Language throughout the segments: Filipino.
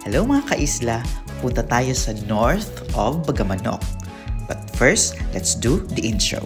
Hello mga kaisla, punta tayo sa north of Bagamanok. But first, let's do the intro.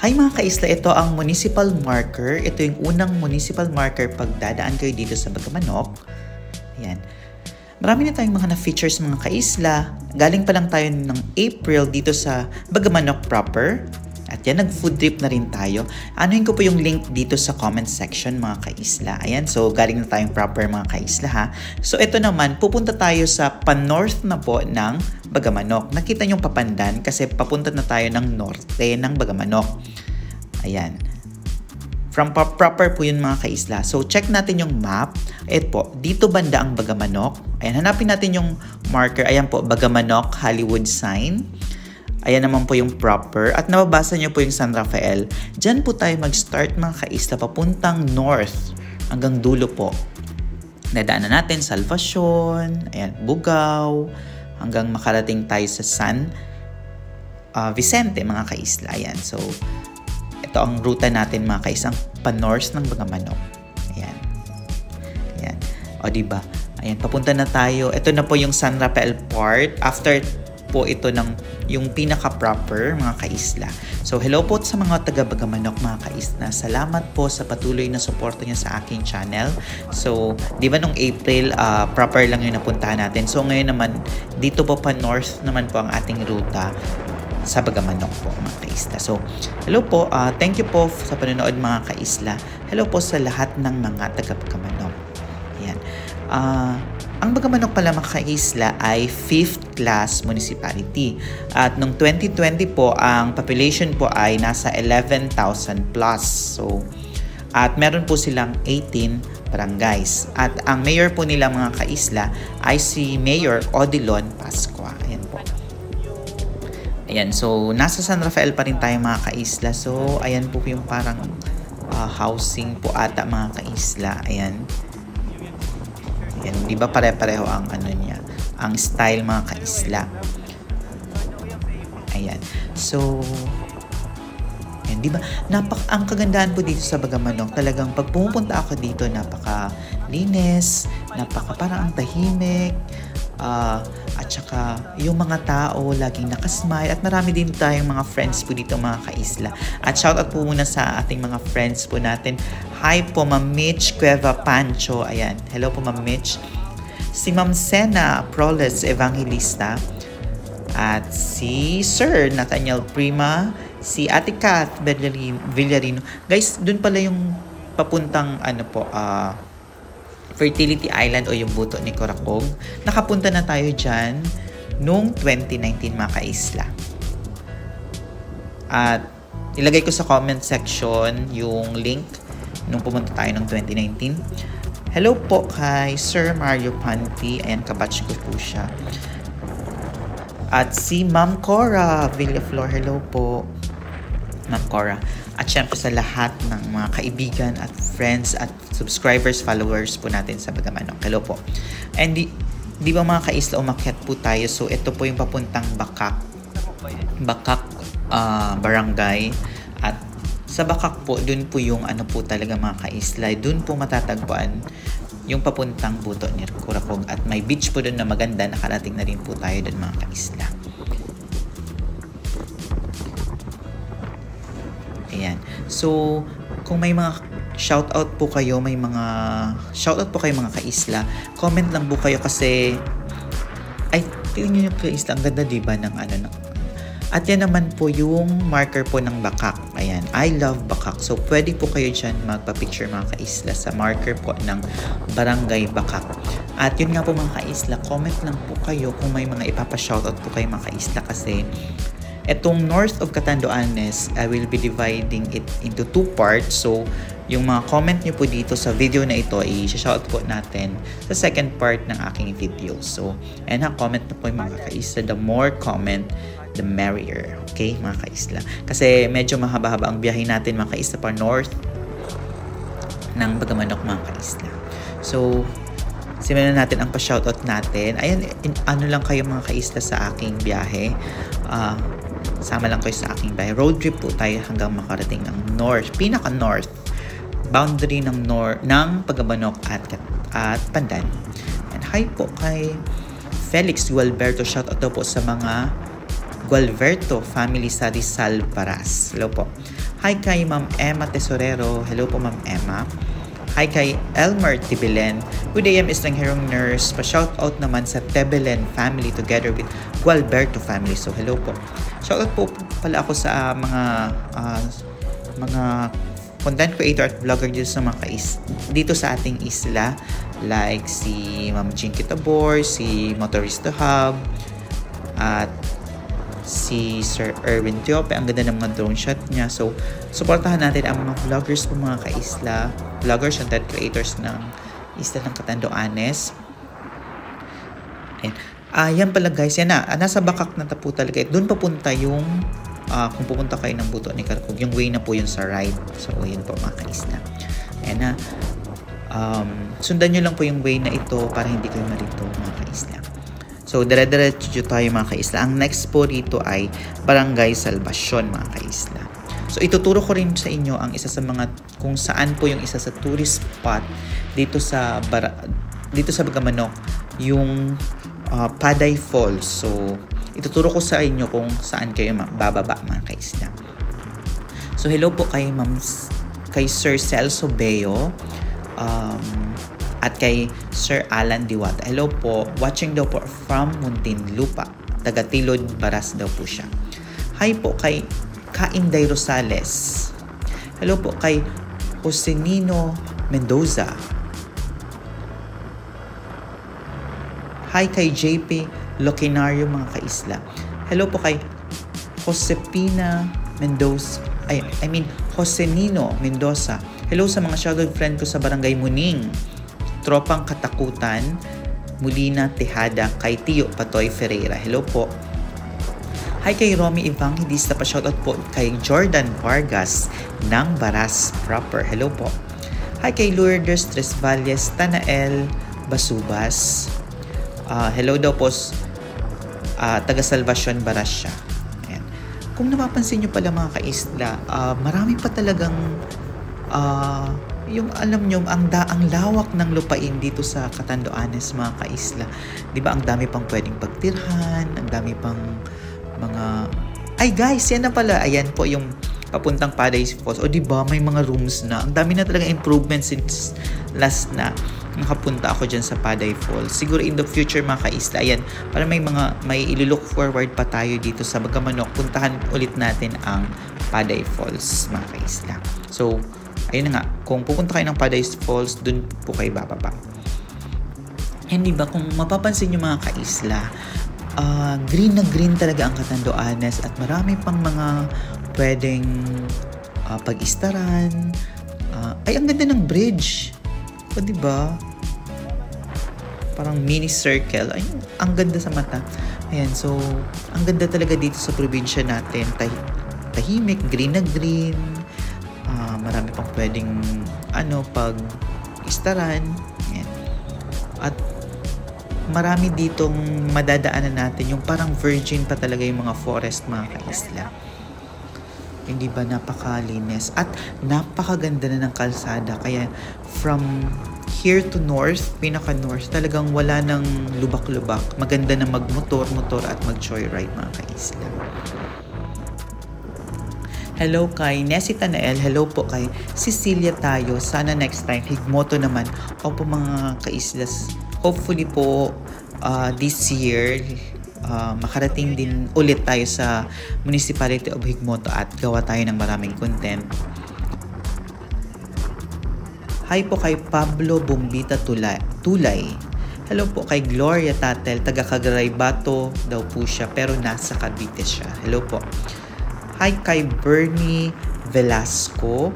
Hi mga kaisla, ito ang municipal marker. Ito yung unang municipal marker pag dadaan kayo dito sa Bagamanok. Ayan. Marami na tayong mga na-features mga kaisla. Galing pa lang tayo ng April dito sa Bagamanok proper. At yan, nag-food trip na rin tayo. Anuhin ko po yung link dito sa comment section mga kaisla. Ayan, so galing na tayong proper mga kaisla ha. So ito naman, pupunta tayo sa pa-north na po ng Bagamanok. Nakita nyo papandan kasi papunta na tayo ng norte ng Bagamanok. Ayan. From proper po yun mga kaisla. So check natin yung map. Ito po, dito banda ang Bagamanok. Ayan, hanapin natin yung marker. Ayan po, Bagamanok Hollywood sign. Ayan naman po yung proper. At nababasa nyo po yung San Rafael. Diyan po tayo mag-start mga kaisla papuntang north hanggang dulo po. Nadaanan natin Salvacion, ayan, Bugao, hanggang makarating tayo sa San Vicente mga kaisla. Ayan, so ito ang ruta natin mga kaisla, pa-north ng Bagamanok. Ayan. Ayan. O diba? Ayan, papunta na tayo. Ito na po yung San Rafael part. After po ito ng yung pinaka-proper mga kaisla. So hello po sa mga taga-Bagamanok mga kaisla. Salamat po sa patuloy na suporta niyo sa aking channel. So di ba nung April proper lang yung napuntahan natin. So ngayon naman dito po pa north naman po ang ating ruta sa Bagamanok po mga kaisla. So hello po, thank you po sa panonood mga kaisla. Hello po sa lahat ng mga taga-Bagamanok. Ayan. Ang Bagamanok pala mga kaisla ay 5th class municipality. At noong 2020 po, ang population po ay nasa 11,000 plus. So, at meron po silang 18 barangays. At ang mayor po nila mga kaisla ay si Mayor Odilon Pascua. Ayan po. Ayan, so nasa San Rafael pa rin tayo mga kaisla. So, ayan po yung parang housing po ata mga kaisla. Ayan. Yan, di ba pare-pareho ang ano niya, ang style mga kaisla. Ayan. So, yan, di ba? Ang kagandahan po dito sa Bagamanok, talagang pag pumupunta ako dito, napaka-linis, parang ang tahimik, at saka yung mga tao laging nakasmile, at marami din tayong mga friends po dito mga kaisla. At shoutout po muna sa ating mga friends po natin. Hi po Ma'am Mitch Cueva Pancho, ayan, hello po Ma'am Mitch. Si Ma'am Sena Proles Evangelista, at si Sir Nathaniel Prima, si Ate Kath Villarino. Guys, dun pala yung papuntang Fertility Island o yung buto ni Coracog. Nakapunta na tayo dyan noong 2019 mga kaisla. At ilagay ko sa comment section yung link nung pumunta tayo noong 2019. Hello po kay Sir Mario Panti. Ayan, kabatch ko po siya. At si Ma'am Cora Villaflor. Hello po Ma'am Cora. At syempre sa lahat ng mga kaibigan at friends at subscribers, followers po natin sa Bagamanok. Hello po. And di ba mga kaisla, umakyat po tayo. So ito po yung papuntang Bakak Barangay. At sa Bakak po, dun po yung po talaga mga kaisla. Dun po matatagpuan yung papuntang buto ni Coracog. At may beach po dun na maganda. Nakarating na rin po tayo dun mga kaisla. Ayan. So, kung may mga shoutout po kayo, mga kaisla, comment lang po kayo kasi tingnan nyo yung kaisla, ang ganda diba ng At yan naman po yung marker po ng Bakak. Ayan, I love Bakak. So, pwede po kayo dyan magpa-picture mga kaisla sa marker po ng Barangay Bakak. At yun nga po mga kaisla, comment lang po kayo kung may mga ipapa-shoutout po kayo mga kaisla kasi etong north of Catanduanes, I will be dividing it into 2 parts. So, yung mga comment nyo po dito sa video na ito, i-shout po natin sa second part ng aking video. So, and comment na po yung mga kaisla. The more comment, the merrier. Okay, mga kaisla. Kasi medyo mahaba-haba ang biyahe natin mga kaisla pa north. ng Bagamanok mga kaisla. So, simulan natin ang pa-shoutout natin. Ayan, ano lang kayo mga kaisla sa aking biyahe. Sama lang kayo sa aking biyahe. Road trip po tayo hanggang makarating ng north, pinaka-north boundary ng Bagamanok at Pandan. And hi po kay Felix Gualberto. Shoutout daw po sa mga Gualberto family sa Rizal, Paras. Hello po. Hi kay Ma'am Emma Tesorero. Hello po Ma'am Emma. Hi kay Elmer Tibelen. Good AM Estrangherong Nurse. Pa-shoutout naman sa Tebelen family together with Gualberto family. So hello po. Shoutout po pala ako sa mga content creator at vlogger dito sa ating isla, like si Ma'am Jinky Tabor, si Motorista Hub, at si Sir Erwin Tiope. Ang ganda ng mga drone shot niya. So, supportahan natin ang mga vloggers po mga kaisla, vloggers and content creators ng isla ng Catanduanes. Yan pala guys, yan na. Nasa Bakak na po talaga. Doon papunta yung kung pupunta kayo ng Buto ni Carcog, yung way na po yun sa ride. So, yun po mga kaisla. Ayan na. Sundan nyo lang po yung way na ito para hindi kayo marito mga kaisla. So, dire-diretso tayo mga kaisla. Ang next po rito ay Barangay Salvacion mga kaisla. So, ituturo ko rin sa inyo ang isa sa mga, kung saan po yung isa sa tourist spot dito sa Bagamanok, yung Paday Falls. So, ituturo ko sa inyo kung saan kayo bababa mga kaisla. So, hello po kay Sir Celso Beo at kay Sir Alan Diwata. Hello po. Watching daw po from Muntinlupa. Taga-Tilod, Baras daw po siya. Hi po kay Kainday Rosales. Hello po kay Josenino Mendoza. Hi kay JP Loquinario mga kaisla. Hello po kay Josepina Mendoza. Josenino Mendoza. Hello sa mga shoutout friend ko sa Barangay Muning, Tropang Katakutan, Molina Tejada, kay Tio Patoy Ferreira. Hello po. Hi kay Romy Evangelista. Pa-shoutout po kay Jordan Vargas ng Baras proper. Hello po. Hi kay Lourdes Tresvalles Tanael Basubas. Hello daw po, taga Salvacion, Baras siya. Ayan. Kung napapansin nyo pala mga kaisla, marami pa talagang yung alam nyo, ang lawak ng lupain dito sa Catanduanes mga kaisla. Diba ang dami pang pwedeng pagtirhan, ang dami pang mga... Ay guys, yan na pala. Ayan po yung papuntang Paday Falls. O diba may mga rooms na. Ang dami na talaga improvements since last na nakapunta ako dyan sa Paday Falls. Siguro in the future mga kaisla, ayan, para may ililook forward pa tayo dito sa Bagamanok, puntahan ulit natin ang Paday Falls mga kaisla. So, ayun na nga, kung pupunta kayo ng Paday Falls, dun po kayo bababa. Hindi ba, kung mapapansin nyo mga kaisla, green na green talaga ang Catanduanes at marami pang mga pwedeng pag-istaran. Ay, ang ganda ng bridge. O, diba? Parang mini circle. Ay, ang ganda sa mata. Ayan, so, ang ganda talaga dito sa probinsya natin. Tahimik, green na green. Marami pang pwedeng, pag-istaran. Ayan. At, marami ditong madadaanan natin. Yung parang virgin pa talaga yung mga forest, mga kaisla. Hindi ba napakalinis? At napakaganda na ng kalsada. Kaya from here to north, pinaka-north, talagang wala ng lubak-lubak. Maganda na mag-motor at mag-joyride mga kaisla. Hello kay Nessie Tanael. Hello po kay Cecilia Tayo. Sana next time, Higmoto naman. Opo mga kaislas. Hopefully po this year, makarating din ulit tayo sa Municipality of Higmoto at gawa tayo ng maraming content. Hi po kay Pablo Bombita Tulay. Hello po kay Gloria Tatel, taga Cagaray-Bato daw po siya pero nasa Cavite siya. Hello po. Hi kay Bernie Velasco.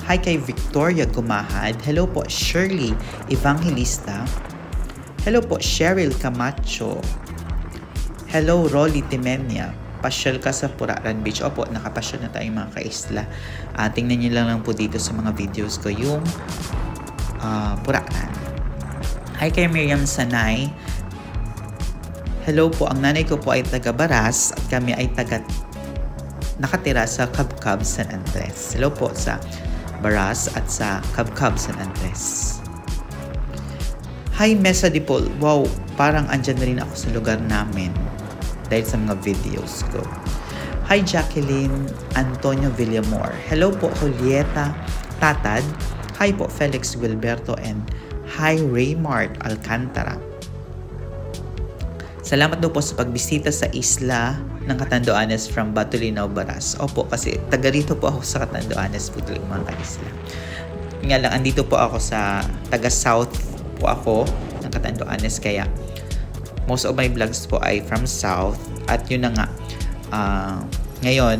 Hi kay Victoria Gumahad. Hello po Shirley Evangelista. Hello po Cheryl Camacho. Hello Rolly Timenia. pasyal ka sa Puraaran Beach. Opo, nakapasyal na tayo mga kaisla. Tingnan nyo lang po dito sa mga videos ko yung Puraaran. Hi kay Miriam Sanay. Hello po, ang nanay ko po ay taga Baras at kami ay nakatira sa Cabcab, San Andres. Hello po sa Baras at sa Cabcab, San Andres. Hi Mesa Dipol. Wow, parang andyan na rin ako sa lugar namin dahil sa mga videos ko. Hi Jacqueline Antonio Villamor. Hello po Julieta Tatad. Hi po Felix Wilberto and hi Raymart Alcantara. Salamat daw po sa pagbisita sa isla ng Catanduanes from Batulinaw, Baras. Opo, kasi taga rito po ako sa Catanduanes po talaga mga kaisla. Nga lang, andito po ako sa taga-south po ako ng Catanduanes, kaya most of my vlogs po ay from south. At yun na nga, ngayon,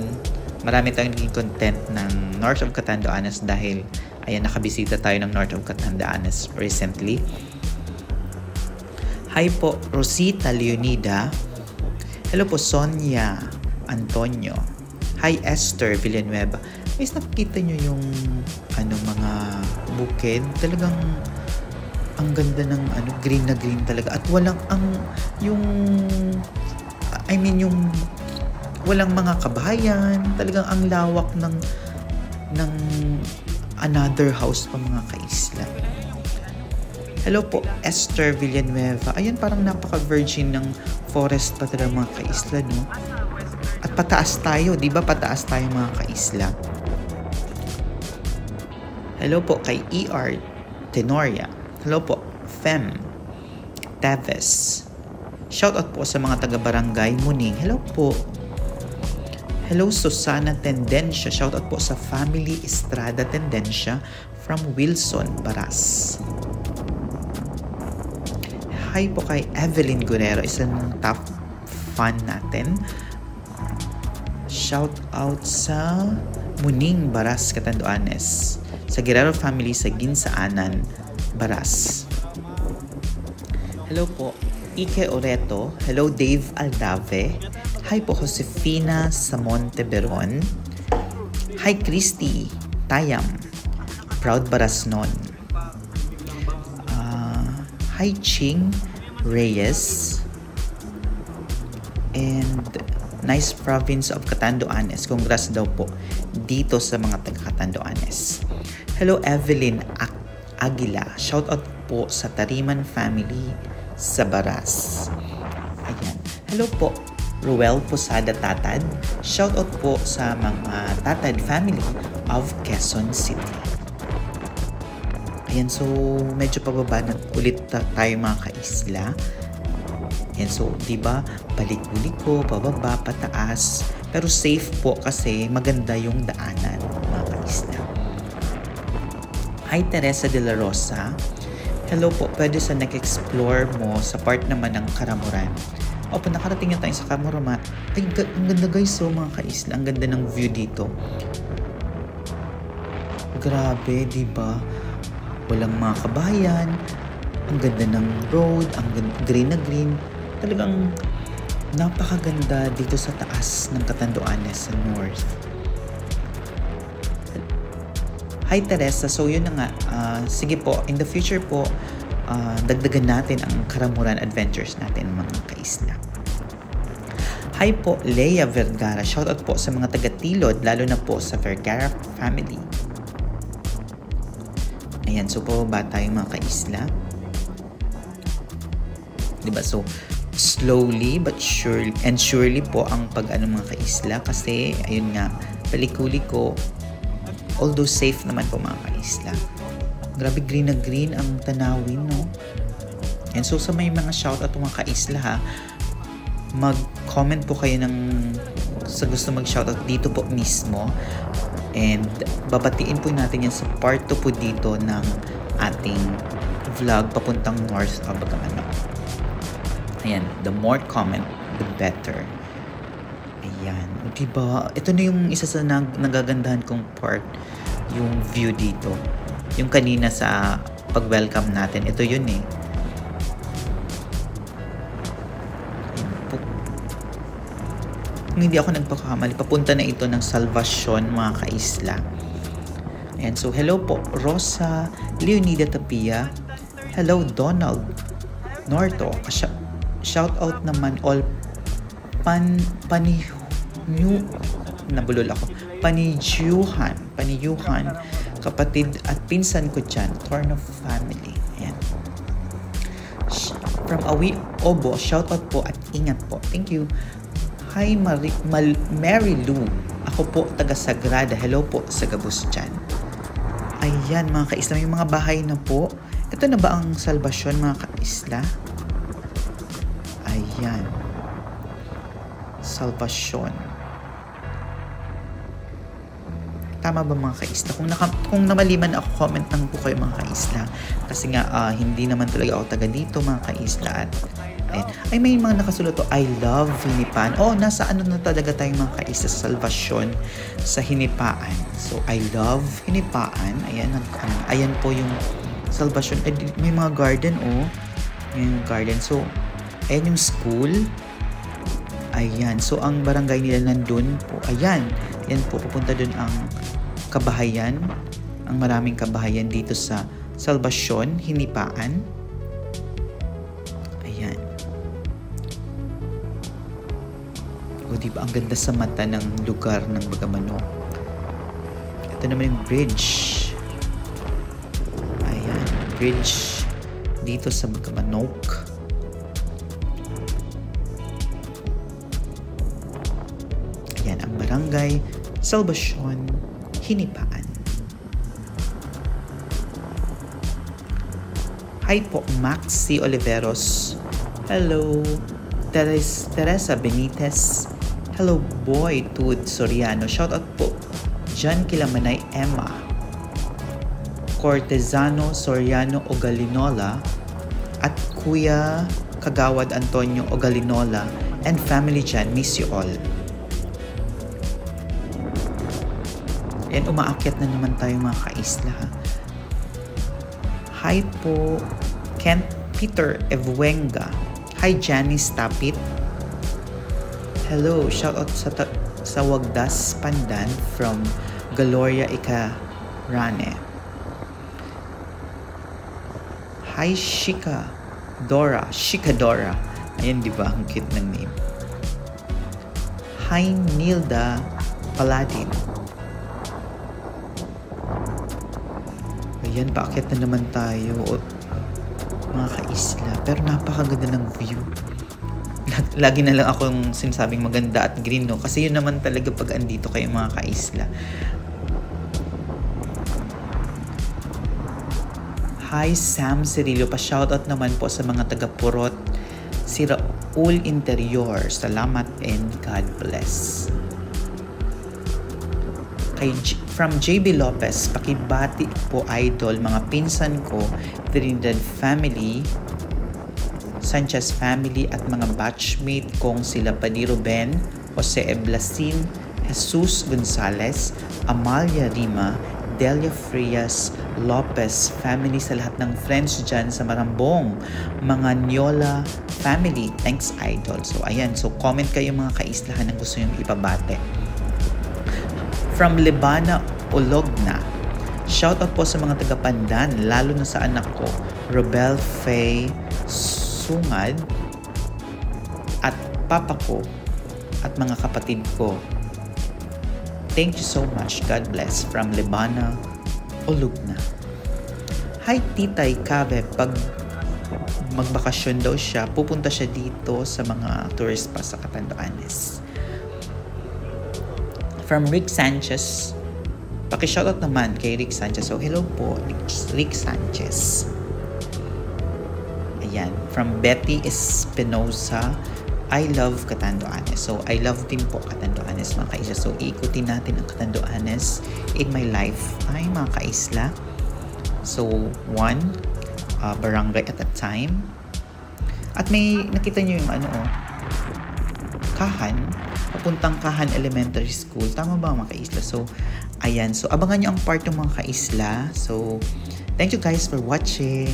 marami tayong naging content ng north of Catanduanes dahil ayan, nakabisita tayo ng north of Catanduanes recently. Hi po, Rosita Leonida. Hello po, Sonia Antonio. Hi, Esther Villanueva. Guys, nakikita nyo yung mga bukid. Talagang ang ganda ng green na green talaga. At walang walang mga kabahayan. Talagang ang lawak ng another house pa mga kaisla. Hello po, Esther Villanueva. Ayan, parang napaka-virgin ng forest pa talaga mga kaisla, no? At pataas tayo, di ba? Pataas tayo mga kaisla. Hello po kay ER Tenoria. Hello po, Fem Teves. Shoutout po sa mga taga-barangay Muning. Hello po. Hello, Susana Tendencia. Shoutout po sa Family Estrada Tendencia from Wilson, Baras. Hi po kay Evelyn Guerrero, isang top fan natin. Shout out sa Muning, Baras, Catanduanes. Sa Guerrero family sa Ginsaanan, Baras. Hello po, Ike Oreto. Hello, Dave Aldave. Hi po, Josefina Samonte Beron. Hi, Christy Tayam. Proud Barasnon. Hi, Ching Reyes. And nice province of Catanduanes. Congrats daw po dito sa mga taga-Catanduanes. Hello, Evelyn Aguila. Shout out po sa Tariman family sa Baras. Ayan. Hello po, Ruel Posada Tatad. Shout out po sa mga Tatad family of Quezon City. Ayan, so medyo pababa na ulit tayo mga kaisla. Ayan, so diba, balik-buliko, pababa, pataas. Pero safe po kasi maganda yung daanan mga kaisla. Hi, Teresa de la Rosa. Hello po, pwede sa nag-explore mo sa part naman ng Karamuran. Opo, nakarating na tayo sa Karamuran. Ay, ang ganda guys, so mga kaisla. Ang ganda ng view dito. Grabe, diba? Walang mga kabayan, ang ganda ng road, ang green na green. Talagang napakaganda dito sa taas ng Catanduanes sa north. Hi Teresa, so yun na nga, sige po, in the future po, dagdagan natin ang Karamuran adventures natin mga kaisla. Hi po, Leia Vergara, shoutout po sa mga taga-Tilod, lalo na po sa Vergara family. Ayan, so pababa tayo mga kaisla. Diba? So, slowly but surely po ang mga kaisla. Kasi, ayun nga, palikuli-ko, although safe naman po mga kaisla. Grabe, green na green ang tanawin, no? And so, sa may mga shoutout mga kaisla, ha, mag-comment po kayo sa gusto mag-shoutout dito po mismo. And babatiin po natin yan sa part 2 po dito ng ating vlog papuntang north of Bagamanok. Ayan, the more comment, the better. Ayan, diba? Ito na yung isa sa nagagandahan kong part, yung view dito. Yung kanina sa pag-welcome natin, ito yun eh. Kung hindi ako nagpakamali, papunta na ito ng Salvacion, mga kaisla. Ayan, so hello po, Rosa Leonida Tapia. Hello, Donald Norto. Shout out naman all nabulol ako. Paniyuhan, kapatid at pinsan ko dyan, Torno family. Ayan. From Awi Obo, shout out po at ingat po. Thank you. Hi, Mary Lou. Ako po, taga Sagrada. Hello po, sa Gabus dyan. Ayan, mga kaisla, may mga bahay na po. Ito na ba ang Salvacion, mga kaisla? Ayan. Salvacion. Tama ba, mga kaisla? Kung namaliman ako, comment lang po kayo, mga kaisla. Kasi nga, hindi naman talaga ako taga dito, mga kaisla. At ayan. Ay, may mga nakasulat to, I love Hinipan. Nasa ano na talaga tayong mga kaisla sa Salvacion, sa Hinipaan. So, I love Hinipaan. Ayan, ayan po yung Salvacion. May mga garden, may garden. So, ayan yung school. Ayan. So, ang barangay nila nandun po. Ayan. Ayan po, pupunta dun ang kabahayan. Ang maraming kabahayan dito sa Salvacion, Hinipaan. Ayan. Diba? Ang ganda sa mata ng lugar ng Bagamanok. Ito naman yung bridge. Ayan. Bridge dito sa Bagamanok. Ayan. Ang barangay Salvacion, Hinipaan. Hi po, Max C. Oliveros. Hello. Teresa Benitez. Hello, boy, Tud Soriano. Shout out po. John Kilamanay Emma. Cortezano Soriano Ogalinola. At Kuya Kagawad Antonio Ogalinola. And family dyan, miss you all. And umaakyat na naman tayo, mga kaisla. Hi po, Kent Peter Evwenga. Hi, Janice Tapit. Hello, shout out sa Wagdas Pandan from Gloria Icarane. Hi, Shika Dora. Ayan, di ba? Ang cute ng name. Hi, Nilda Paladin. Ayan, paakyat na naman tayo, mga kaisla. Pero napakaganda ng view. Lagi na lang akong sinasabing maganda at green, no? Kasi yun naman talaga pag andito kayo, mga kaisla. Hi, Sam Cirillo. Pa-shoutout naman po sa mga taga-Purot. Si Raul Interior. Salamat and God bless. From JB Lopez, pakibati po, idol, mga pinsan ko, Trinidad family, Sanchez family, at mga batchmate kong sila Padi Ruben, Jose Eblasin, Jesus Gonzalez, Amalia Rima, Delia Frias, Lopez family, sa lahat ng friends dyan sa Marambong, mga Nyola family. Thanks, idol. So, ayan. So, comment kayo, mga kaislahan, ng gusto yung ipabate. From Libana Ologna, shoutout po sa mga taga-Pandan, lalo na sa anak ko, Robel Faye Sungad, at papa ko, at mga kapatid ko. Thank you so much. God bless. From Libana Ologna. Hi, Titay Cabe. Pag magbakasyon daw siya, pupunta siya dito sa mga tourist pa sa Catanduanes. From Rick Sanchez, paki-shoutout naman kay Rick Sanchez. So, hello po, Rick Sanchez. Ayan. From Betty Espinosa, I love Catanduanes. So, I love din po Catanduanes, mga kaisla. So, iikutin natin ang Catanduanes in my life. Ay, mga kaisla. So, one barangay at a time. At may, nakita nyo yung Kahan, papuntang Kahan Elementary School. Tama ba, mga kaisla? So, ayan. So, abangan nyo ang part ng mga kaisla. So, thank you guys for watching.